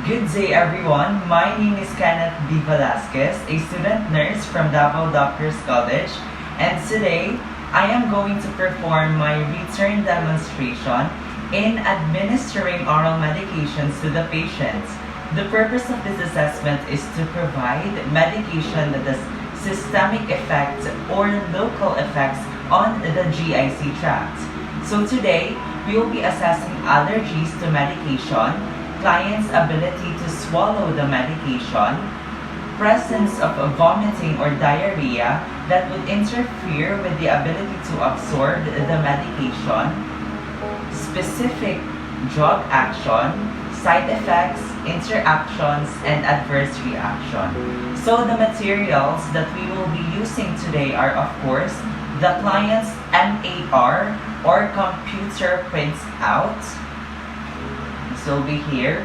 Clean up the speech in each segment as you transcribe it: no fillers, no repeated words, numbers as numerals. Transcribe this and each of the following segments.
Good day everyone, my name is Kenneth D. Velasquez, a student nurse from Davao Doctors College, and today I am going to perform my return demonstration in administering oral medications to the patients. The purpose of this assessment is to provide medication that has systemic effects or local effects on the GIC tract. So today, we will be assessing allergies to medication, client's ability to swallow the medication, presence of vomiting or diarrhea that would interfere with the ability to absorb the medication, specific drug action, side effects, interactions, and adverse reaction. So the materials that we will be using today are, of course, the client's MAR or computer prints out. This will be here.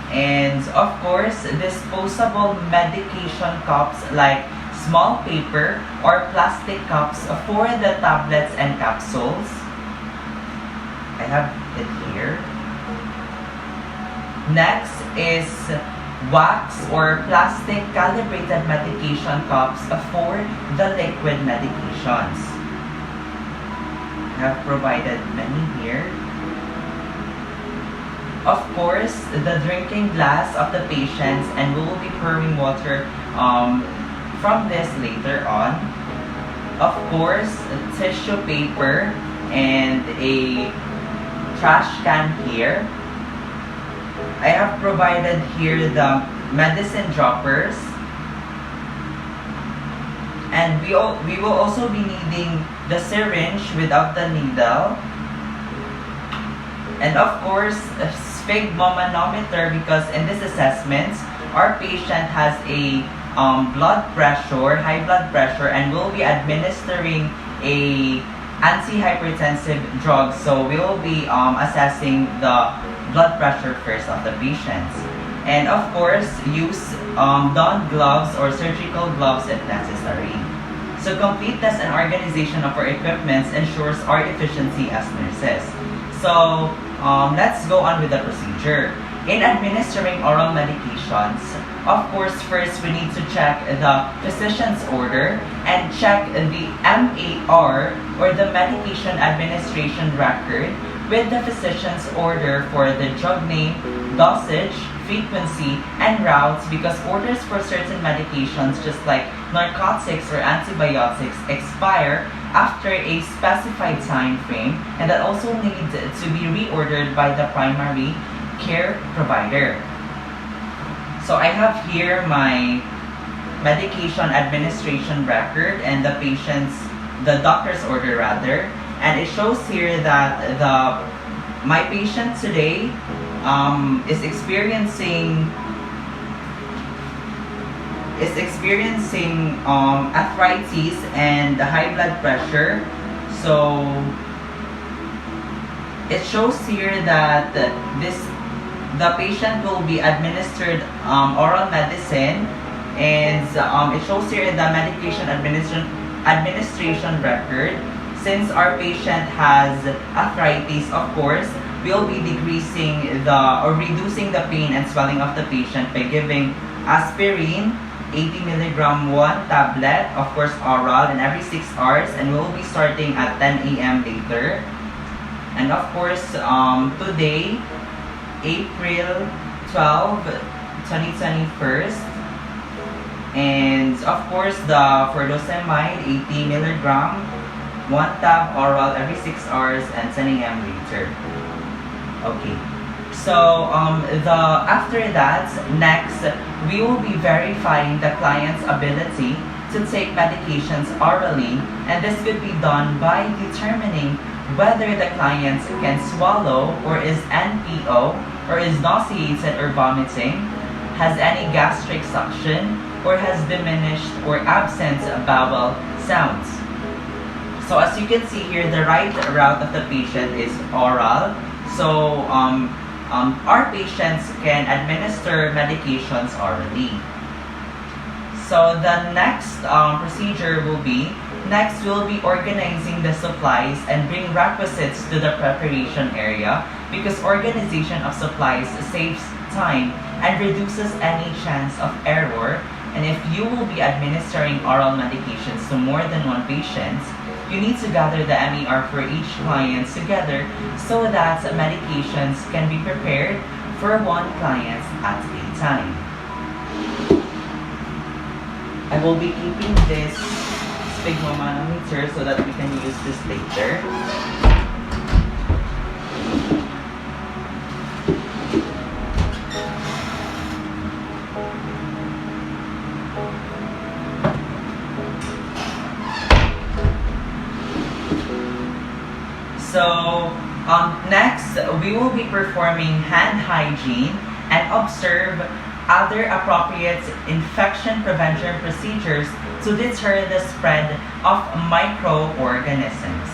And of course, disposable medication cups like small paper or plastic cups for the tablets and capsules. I have it here. Next is wax or plastic calibrated medication cups for the liquid medications. I have provided many here. Of course, the drinking glass of the patients, and we will be pouring water from this later on. Of course, tissue paper and a trash can here. I have provided here the medicine droppers. And we will also be needing the syringe without the needle. And of course, a sphygmomanometer, because in this assessment, our patient has a blood pressure, high blood pressure, and we'll be administering a antihypertensive drug. So we will be assessing the blood pressure first of the patients. And of course, use donned gloves or surgical gloves if necessary. So completeness and organization of our equipment ensures our efficiency as nurses. So let's go on with the procedure. In administering oral medications, of course, first we need to check the physician's order and check the MAR or the medication administration record with the physician's order for the drug name, dosage, frequency, and routes, because orders for certain medications, just like narcotics or antibiotics, expire after a specified time frame, and that also need to be reordered by the primary care provider. So I have here my medication administration record and the doctor's order rather, and it shows here that my patient today is experiencing arthritis and high blood pressure. So it shows here that the patient will be administered oral medicine, and it shows here in the medication administration record. Since our patient has arthritis, of course, we'll be reducing the pain and swelling of the patient by giving aspirin, 80 milligram 1 tablet, of course oral, and every 6 hours, and we'll be starting at 10 a.m. later. And of course, today, April 12, 2021, and of course the furosemide, 80 milligram 1 tab oral every 6 hours and 10 a.m. later. Okay, so after that, next we will be verifying the client's ability to take medications orally, and this could be done by determining whether the client can swallow or is NPO or is nauseated or vomiting, has any gastric suction, or has diminished or absent bowel sounds. So as you can see here, the right route of the patient is oral. So our patients can administer medications orally. So the next procedure will be, next we'll be organizing the supplies and bring requisites to the preparation area, because organization of supplies saves time and reduces any chance of error. And if you will be administering oral medications to more than one patient, you need to gather the MER for each client together so that medications can be prepared for one client at a time. I will be keeping this sphygmomanometer so that we can use this later. So next, we will be performing hand hygiene and observe other appropriate infection prevention procedures to deter the spread of microorganisms.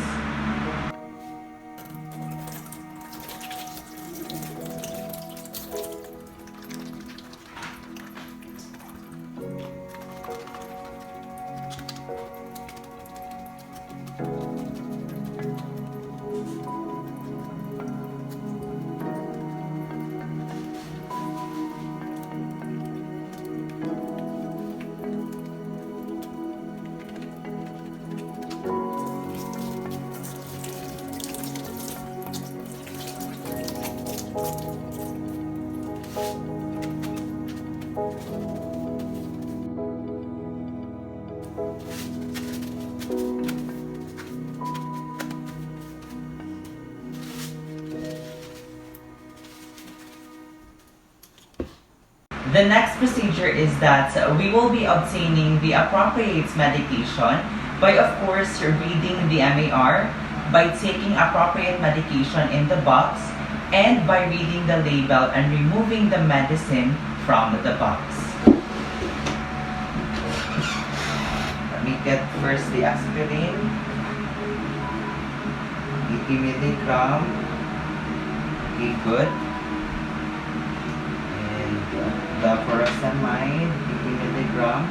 The next procedure is that we will be obtaining the appropriate medication by, of course, reading the MER, by taking appropriate medication in the box, and by reading the label and removing the medicine from the box. Let me get first the aspirin, 80 milligram. Okay, good. The furosemide, 80 milligram.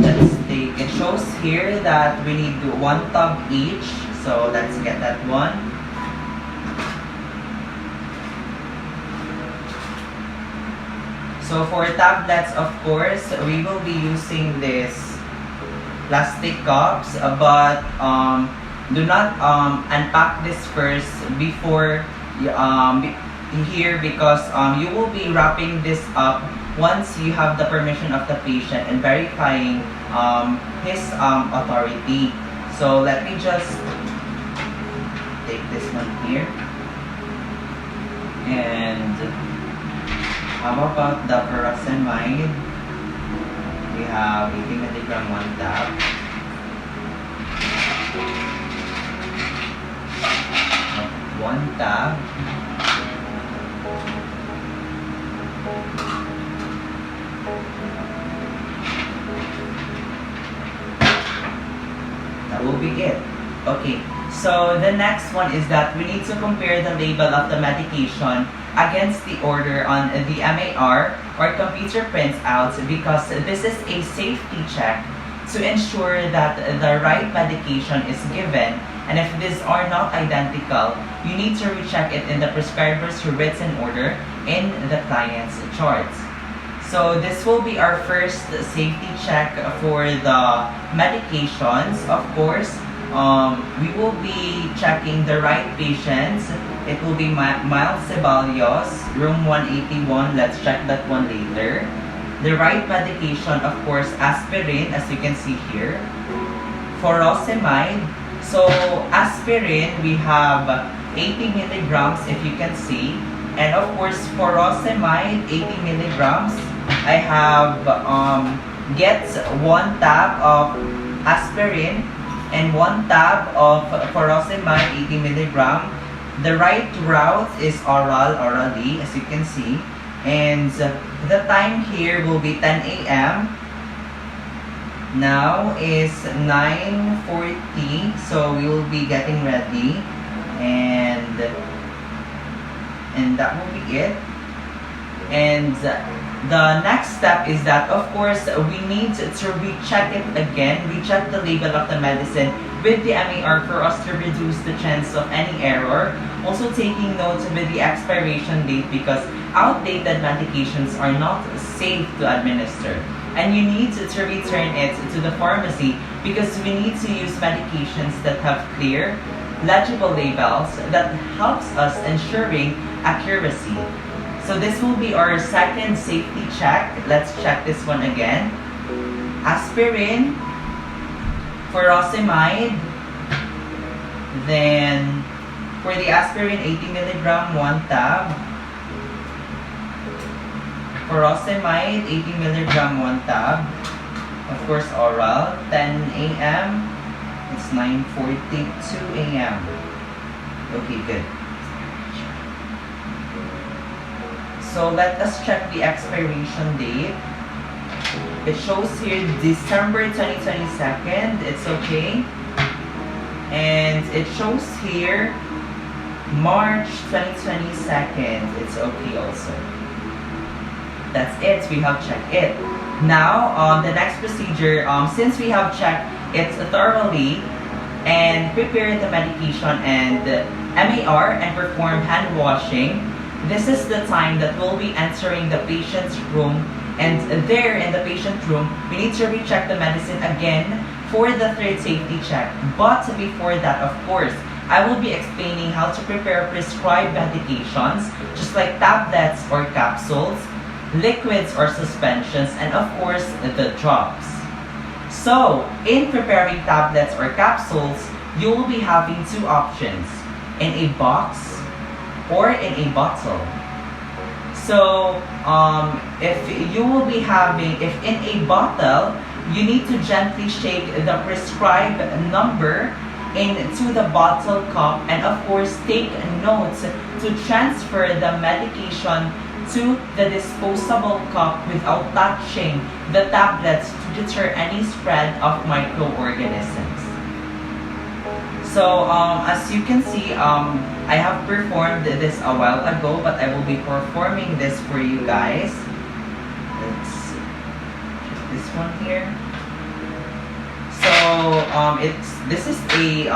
Let's take, it shows here that we need 1 tub each, so let's get that one. So for tablets, of course, we will be using this plastic cups, but do not unpack this first before here, because you will be wrapping this up once you have the permission of the patient and verifying his authority. So let me just take this one here. And how about the furosemide? We have 80 milligram 1 tab. One tab. That will be it. Okay, so the next one is that we need to compare the label of the medication against the order on the MER or computer printouts, because this is a safety check to ensure that the right medication is given, and if these are not identical, you need to recheck it in the prescriber's written order in the client's charts. So this will be our first safety check for the medications. Of course, we will be checking the right patients. It will be mild Sibelius, room 181. Let's check that one later. The right medication, of course, aspirin, as you can see here. Furosemide. So aspirin, we have 80 milligrams, if you can see. And of course, furosemide, 80 milligrams. I have gets 1 tab of aspirin and 1 tab of furosemide, 80 milligram. The right route is orally, as you can see. And the time here will be 10 a.m. Now is 9:40, so we will be getting ready. And that will be it. And The next step is that, of course, we need to recheck it again, recheck the label of the medicine with the MAR for us to reduce the chance of any error. Also taking note with the expiration date because outdated medications are not safe to administer. And you need to return it to the pharmacy because we need to use medications that have clear, legible labels that helps us ensuring accuracy. So this will be our second safety check. Let's check this one again. Aspirin, furosemide, then for the aspirin 80 milligram 1 tab, furosemide 80 milligram 1 tab, of course oral, 10 a.m. It's 9:42 a.m. Okay, good. So let us check the expiration date. It shows here December 2022. It's okay. And it shows here March 2022. It's okay also. That's it. We have checked it. Now, the next procedure, since we have checked it thoroughly and prepared the medication and MAR and performed hand washing, this is the time that we'll be entering the patient's room, and there in the patient room, we need to recheck the medicine again for the third safety check. But before that, of course, I will be explaining how to prepare prescribed medications, just like tablets or capsules, liquids or suspensions, and of course, the drops. So, in preparing tablets or capsules, you will be having two options, in a box or in a bottle. So, if you will be having, if in a bottle, you need to gently shake the prescribed number into the bottle cup, and of course take notes to transfer the medication to the disposable cup without touching the tablets to deter any spread of microorganisms. So, as you can see, I have performed this a while ago, but I will be performing this for you guys. Let's check this one here. So, this is a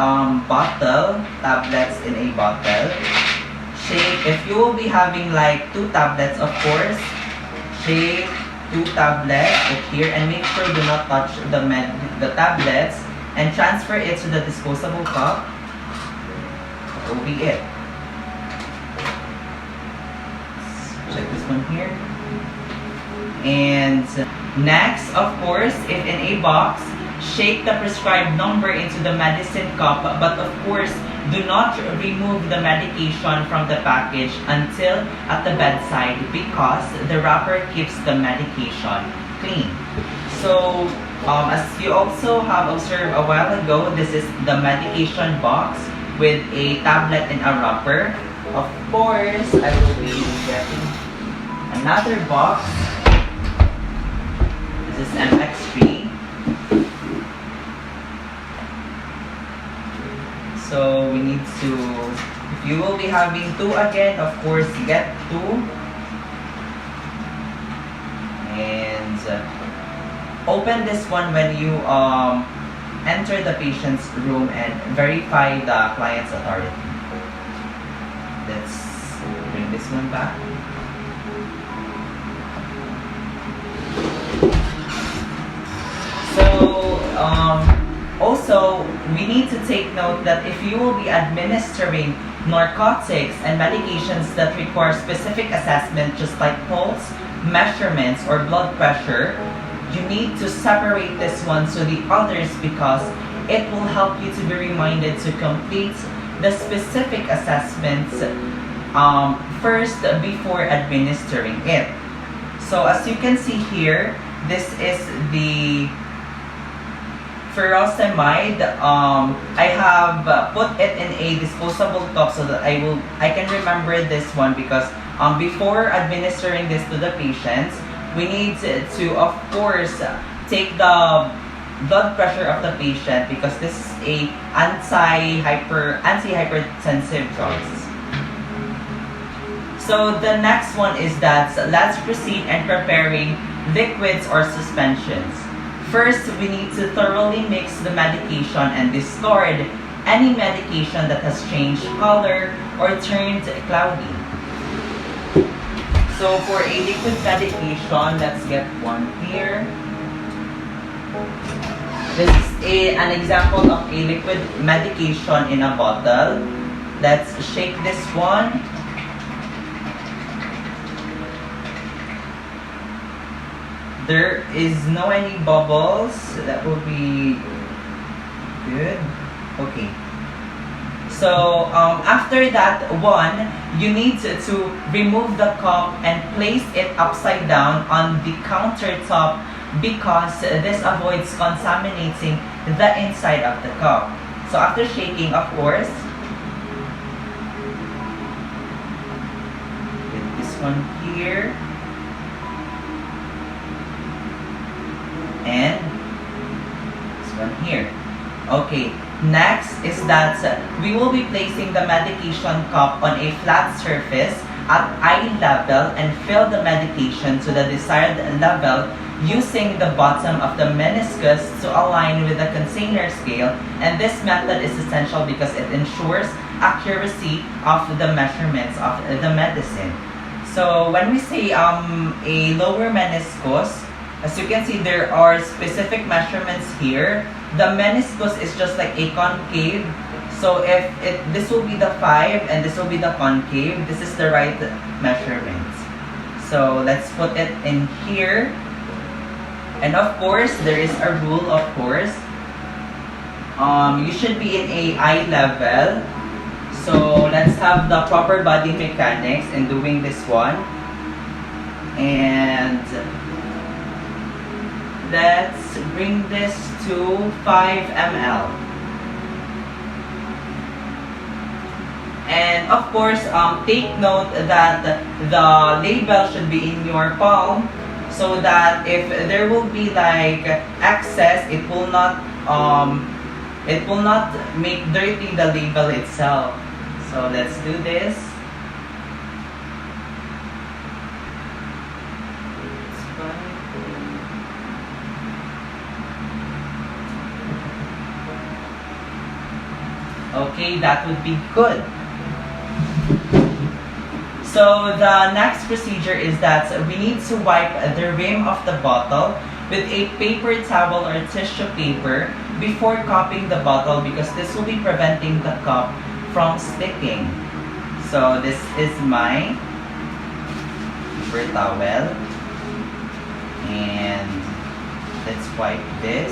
bottle, tablets in a bottle. Shake, if you will be having like 2 tablets, of course, shake 2 tablets here and make sure do not touch the tablets, and transfer it to the disposable cup. That will be it. Let's check this one here. And next, of course, if in a box, shake the prescribed number into the medicine cup, but of course, do not remove the medication from the package until at the bedside because the wrapper keeps the medication clean. So, as you also have observed a while ago, this is the medication box with a tablet and a wrapper. Of course, I will be getting another box. This is MX3. So we need to, if you will be having 2 again, of course, get 2. And open this one when you enter the patient's room and verify the client's authority. Let's bring this one back. So, also, we need to take note that if you will be administering narcotics and medications that require specific assessment, just like pulse, measurements, or blood pressure, you need to separate this one to the others because it will help you to be reminded to complete the specific assessments first before administering it. So as you can see here, this is the furosemide. I have put it in a disposable cup so that I can remember this one because before administering this to the patients, we need to of course take the blood pressure of the patient because this is a anti-hypertensive drugs. So the next one is that let's proceed in preparing liquids or suspensions. First, we need to thoroughly mix the medication and discard any medication that has changed color or turned cloudy. So for a liquid medication, let's get one here. This is an example of a liquid medication in a bottle. Let's shake this one. There is no any bubbles. That will be good. Okay. So after that one, you need to remove the cup and place it upside down on the countertop because this avoids contaminating the inside of the cup. So after shaking, of course, with this one here, and this one here. Okay, next is that we will be placing the medication cup on a flat surface at eye level and fill the medication to the desired level using the bottom of the meniscus to align with the container scale. And this method is essential because it ensures accuracy of the measurements of the medicine. So when we say a lower meniscus, as you can see, there are specific measurements here. The meniscus is just like a concave. So if this will be the 5 and this will be the concave, this is the right measurement. So let's put it in here. And of course, there is a rule, of course. You should be in a eye level. So let's have the proper body mechanics in doing this one. And let's bring this to 5 ml. And of course, take note that the label should be in your palm so that if there will be like excess, it will not make dirty the label itself. So let's do this. Okay, that would be good. So the next procedure is that we need to wipe the rim of the bottle with a paper towel or tissue paper before cupping the bottle because this will be preventing the cup from sticking. So this is my paper towel, and let's wipe this.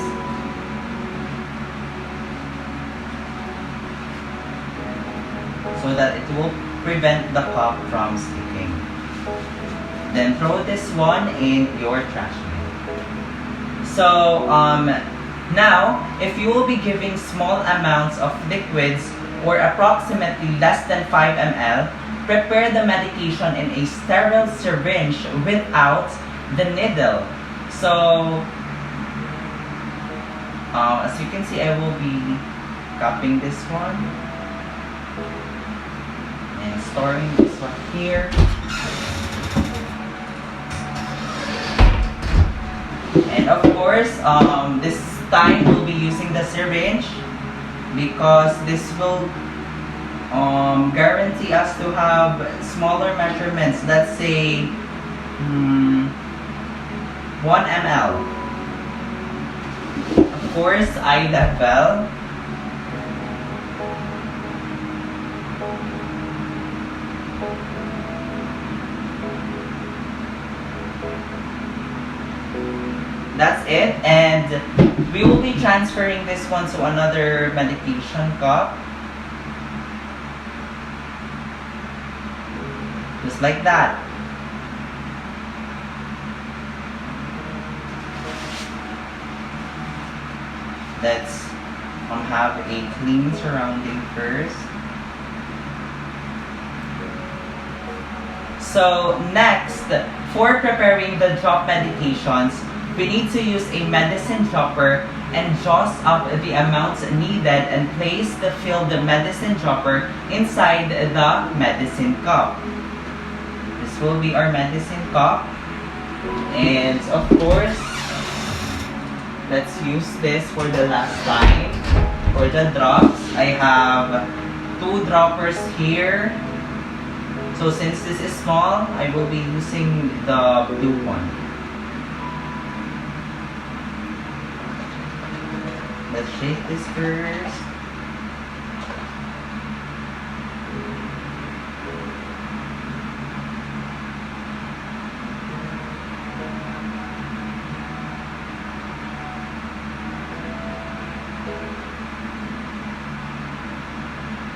So that it will prevent the cup from sticking. Then throw this one in your trash bin. So now, if you will be giving small amounts of liquids or approximately less than 5 ml, prepare the medication in a sterile syringe without the needle. So as you can see, I will be cupping this one and storing this one here. And of course, this time we'll be using the syringe because this will guarantee us to have smaller measurements. Let's say 1 ml. Of course, eye level. That's it, and we will be transferring this one to another medication cup. Just like that. Let's have a clean surrounding first. So next, for preparing the drop medications, we need to use a medicine dropper and jaws up the amounts needed and place the filled medicine dropper inside the medicine cup. This will be our medicine cup. And of course, let's use this for the last time. For the drops, I have 2 droppers here. So since this is small, I will be using the blue one. Let's shake this first.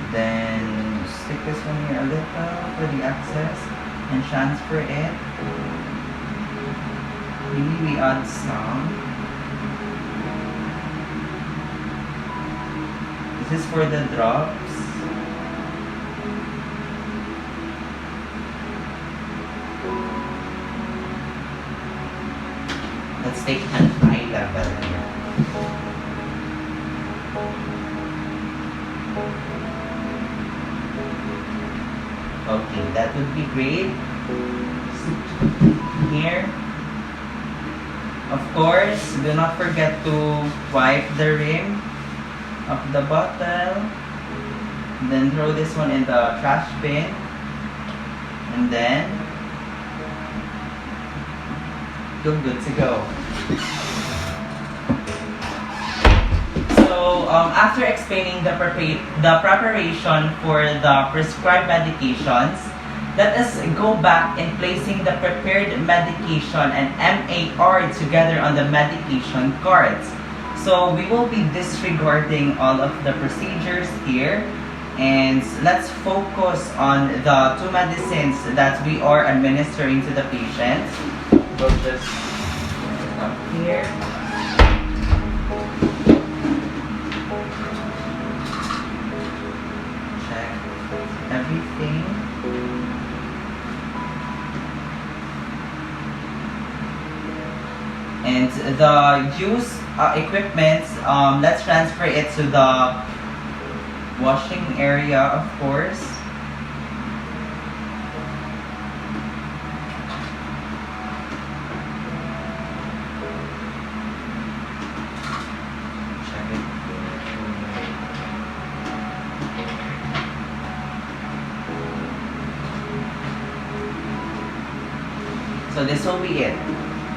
Then stick this one here a little for the excess and transfer it. Maybe we add some. This is for the drops. Let's take an eye level here. Okay, that would be great. Here. Of course, do not forget to wipe the rim of the bottle. Then throw this one in the trash bin. And then you're good to go. So after explaining the preparation for the prescribed medications, let us go back in placing the prepared medication and MAR together on the medication cards. So we will be disregarding all of the procedures here, and let's focus on the 2 medicines that we are administering to the patients. We'll just put it up here. Check everything. And the use equipment, let's transfer it to the washing area, of course. Check it. So this will be it.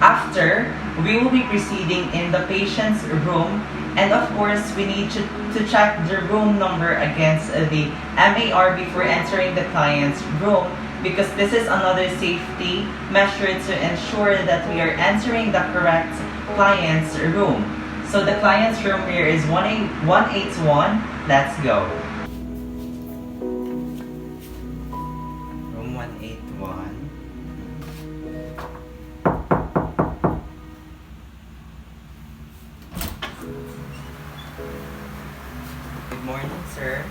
After, we will be proceeding in the patient's room, and of course we need to check the room number against the MAR before entering the client's room, because this is another safety measure to ensure that we are entering the correct client's room. So the client's room here is 181. Let's go. Room 181. Good morning, sir.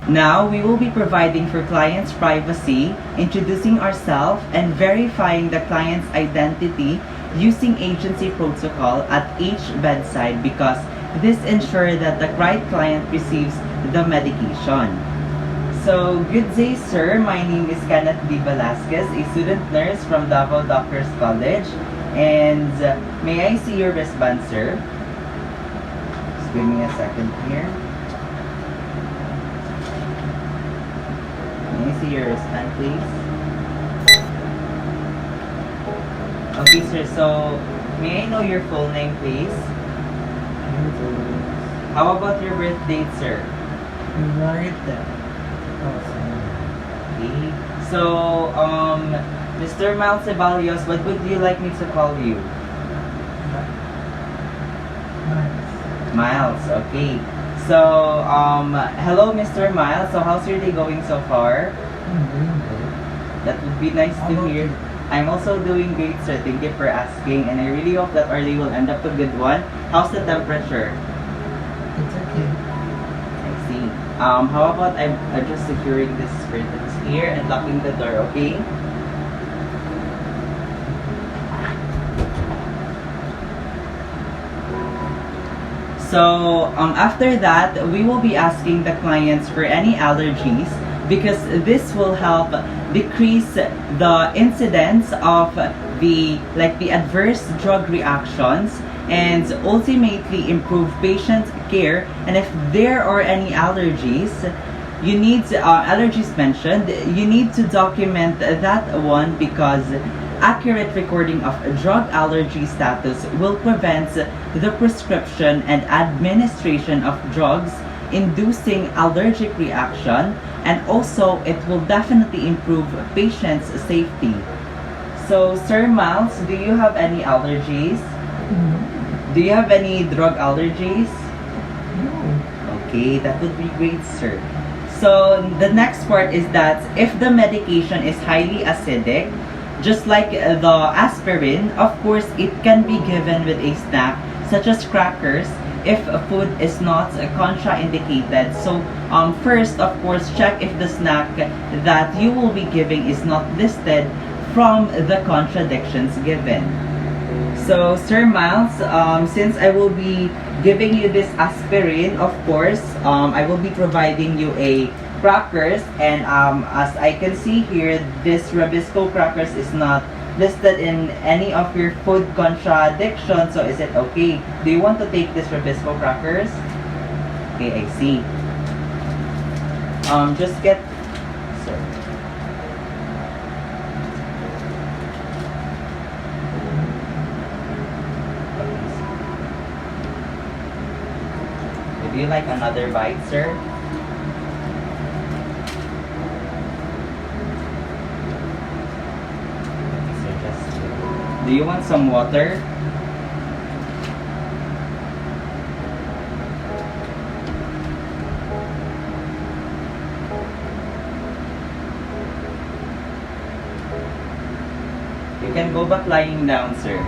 Now, we will be providing for client's privacy, introducing ourselves and verifying the client's identity using agency protocol at each bedside, because this ensures that the right client receives the medication. So, good day, sir. My name is Kenneth D. Velasquez, a student nurse from Davao Doctors College. And may I see your wristband, sir? Just give me a second here. May I see your wristband, please? Okay, sir. So, may I know your full name, please? How about your birth date, sir? Right there. Okay. So, Mr. Miles Ceballos, what would you like me to call you? Miles, okay. So, hello, Mr. Miles. So, how's your day going so far? I'm doing good. That would be nice How to about hear. you? I'm also doing great, sir. Thank you for asking. And I really hope that our day will end up a good one. How's the temperature? It's okay. I see. How about I'm just securing this curtains here and locking the door, okay? So, after that, we will be asking the clients for any allergies because this will help decrease the incidence of the adverse drug reactions and ultimately improve patient care. And if there are any allergies, you need allergies mentioned, you need to document that one, because accurate recording of drug allergy status will prevent the prescription and administration of drugs inducing allergic reaction, and also it will definitely improve patients' safety. So, Sir Miles, do you have any allergies? Do you have any drug allergies? No. Okay, that would be great, sir. So, the next part is that if the medication is highly acidic, just like the aspirin, of course, it can be given with a snack, such as crackers, if food is not contraindicated. So, first, of course, check if the snack that you will be giving is not listed from the contradictions given. So, Sir Miles, since I will be giving you this aspirin, of course, I will be providing you a crackers, and as I can see here, this Rabisco crackers is not listed in any of your food contradictions. So, is it okay? Do you want to take this Rabisco crackers? Okay, I see. Just get... Sorry. Would you like another bite, sir? So just, do you want some water? You can go back lying down, sir.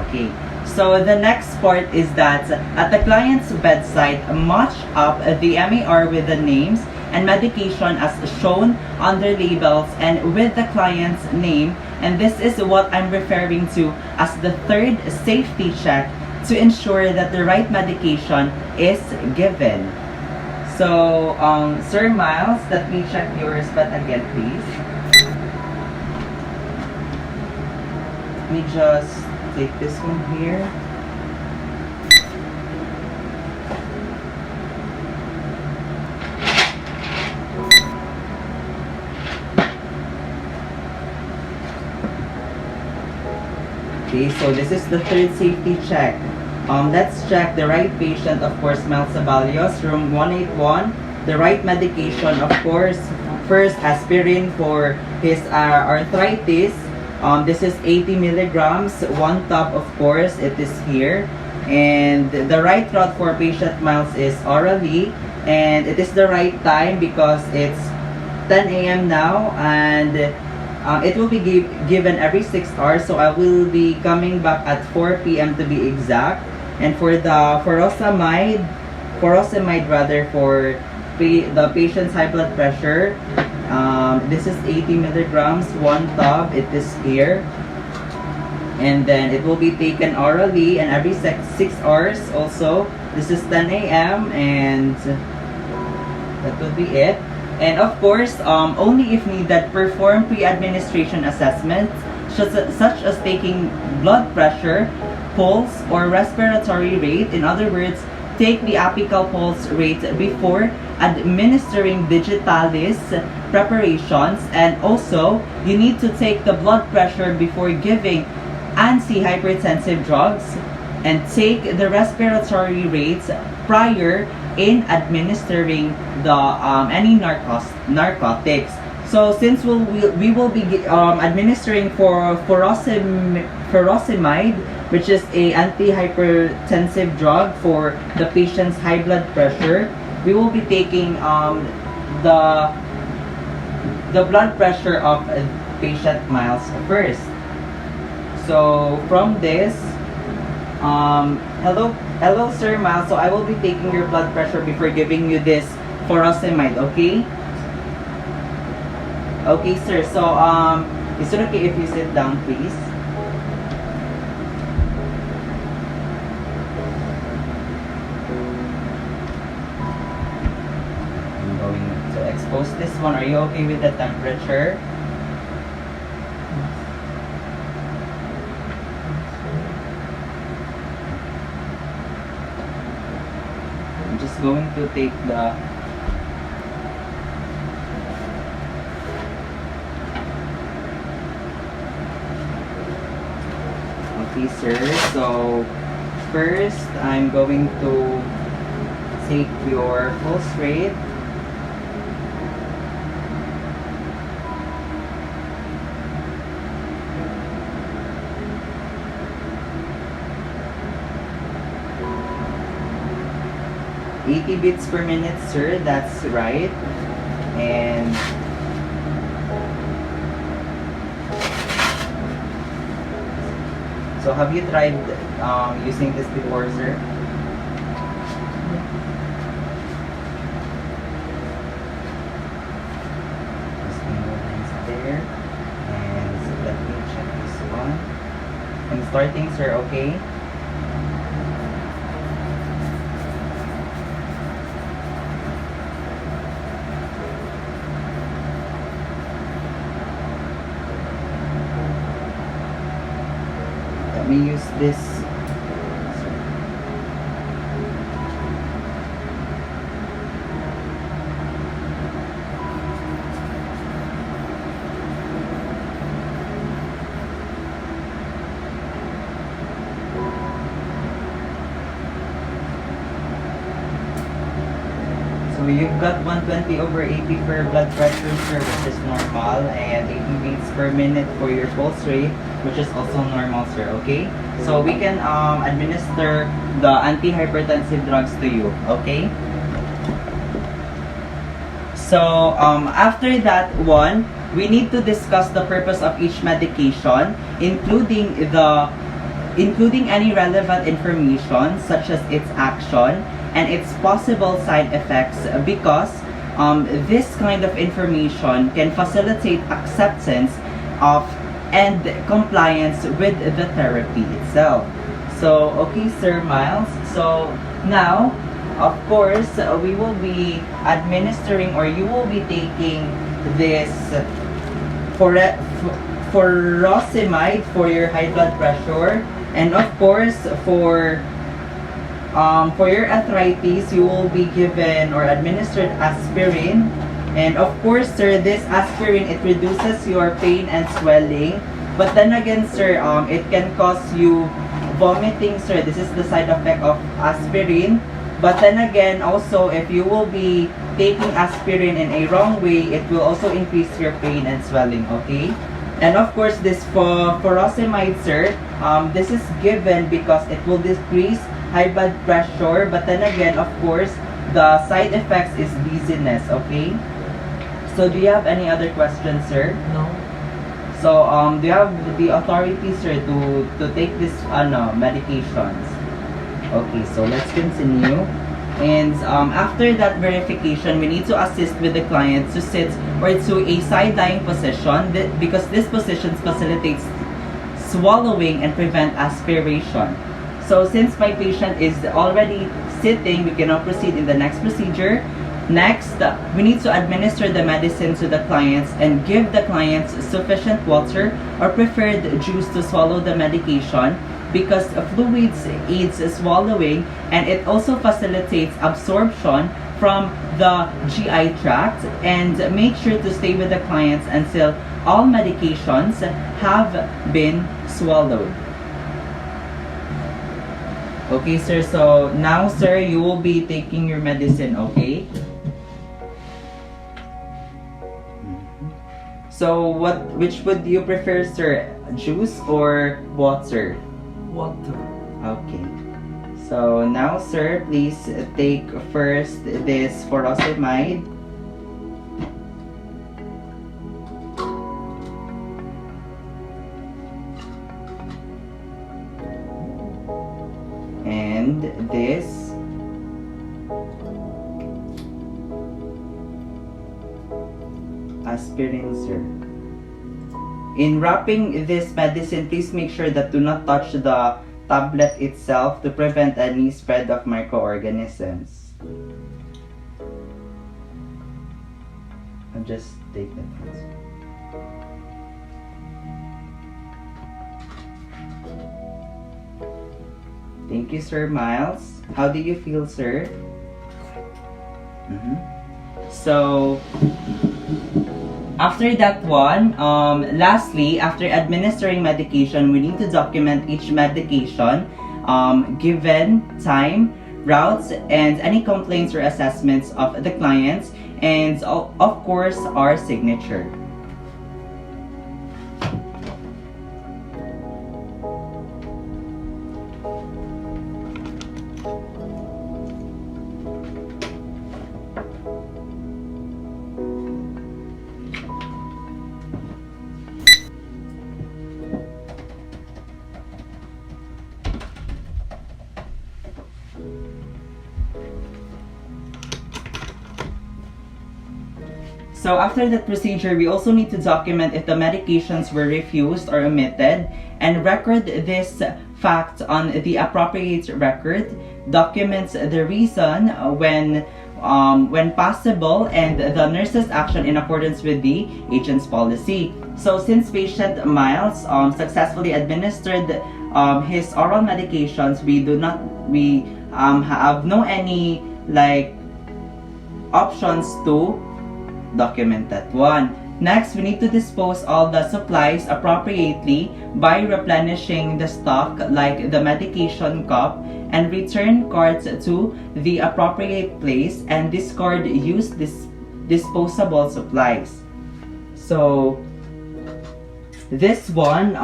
Okay. So the next part is that at the client's bedside, match up the MAR with the names and medication as shown on their labels and with the client's name. And this is what I'm referring to as the third safety check to ensure that the right medication is given. So, Sir Miles, let me check your spot again, please. Let me just take this one here. Okay, so this is the third safety check. Let's check the right patient, of course, Mel Ceballos, room 181. The right medication, of course, first aspirin for his arthritis. This is 80 milligrams, one tub, of course, it is here. And the right route for patient Miles is orally. And it is the right time because it's 10 a.m. now, and it will be given every 6 hours. So I will be coming back at 4 p.m. to be exact. And for the furosemide rather, for the patient's high blood pressure, this is 80 milligrams, one tub, it is here. And then it will be taken orally and every 6 hours also. This is 10 a.m. and that will be it. And of course, only if needed, perform pre-administration assessments such as taking blood pressure, pulse, or respiratory rate. In other words, take the apical pulse rate before administering digitalis preparations. And also, you need to take the blood pressure before giving antihypertensive drugs, and take the respiratory rates prior in administering the any narcotics. So since we will be administering for furosemide, which is a antihypertensive drug for the patient's high blood pressure, we will be taking the blood pressure of patient Miles first. So from this, hello Sir Miles, so I will be taking your blood pressure before giving you this furosemide, okay? Okay, sir. So, is it okay if you sit down, please? one, are you okay with the temperature? I'm just going to take the okay, sir. So first, I'm going to take your pulse rate. $80 beats per minute, sir. That's right. And so have you tried using this before, sir? Just move your hands there. And let me check this one. I'm starting, sir, okay? Let me use this. So you've got 120/80 for blood pressure, sir, which is normal, and 80 beats per minute for your pulse rate, which is also normal, sir, okay? So we can administer the antihypertensive drugs to you, okay? So after that one, we need to discuss the purpose of each medication, including any relevant information such as its action and its possible side effects, because this kind of information can facilitate acceptance of and compliance with the therapy itself. So, okay, Sir Miles. So now, of course, we will be administering, or you will be taking this furosemide for your high blood pressure, and of course for your arthritis, you will be given or administered aspirin. And of course, sir, this aspirin, it reduces your pain and swelling. But then again, sir, it can cause you vomiting, sir. This is the side effect of aspirin. But then again, also, if you will be taking aspirin in a wrong way, it will also increase your pain and swelling, okay? And of course, this furosemide, sir, this is given because it will decrease high blood pressure. But then again, of course, the side effects is dizziness, okay? So do you have any other questions, sir? No. So do you have the authority, sir, to take this medications? Okay, so let's continue. And after that verification, we need to assist with the client to sit or to a side-lying position, because this position facilitates swallowing and prevent aspiration. So since my patient is already sitting, we can now proceed in the next procedure. Next, we need to administer the medicine to the clients and give the clients sufficient water or preferred juice to swallow the medication, because fluids aids swallowing, and it also facilitates absorption from the GI tract. And make sure to stay with the clients until all medications have been swallowed. Okay, sir, so now, sir, you will be taking your medicine, okay? So which would you prefer, sir? Juice or water? Water. Okay. So now, sir, please take first this furosemide. And this aspirin, sir. In wrapping this medicine, please make sure that do not touch the tablet itself to prevent any spread of microorganisms. just take the transfer. Thank you, Sir Miles. How do you feel, sir? So, after that one, lastly, after administering medication, we need to document each medication, given time, routes, and any complaints or assessments of the clients, and of course, our signature. So after that procedure, we also need to document if the medications were refused or omitted and record this fact on the appropriate record, documents the reason when possible, and the nurse's action in accordance with the agent's policy. So since patient Miles successfully administered his oral medications, we have no any options to document that one. Next, we need to dispose all the supplies appropriately by replenishing the stock like the medication cup and return cards to the appropriate place and discard used disposable supplies. So this one,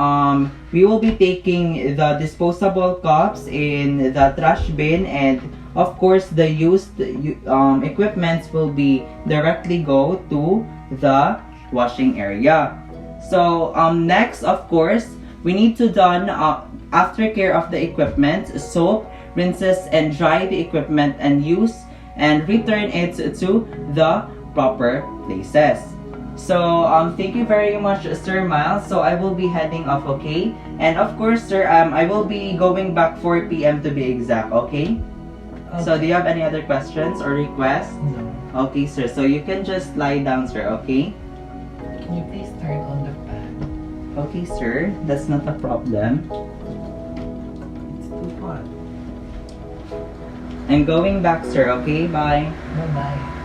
we will be taking the disposable cups in the trash bin, and of course the used equipments will be directly go to the washing area. So next, of course, we need to done aftercare of the equipment, soap, rinses and dry the equipment and use and return it to the proper places. So thank you very much, Sir Miles. So I will be heading off, okay? And of course, sir, I will be going back 4 p.m. to be exact, okay? So do you have any other questions or requests? No. Okay, sir. So you can just lie down, sir, okay? Can you please turn on the fan? Okay, sir. That's not a problem. It's too hot. I'm going back, sir, okay? Bye. Bye-bye.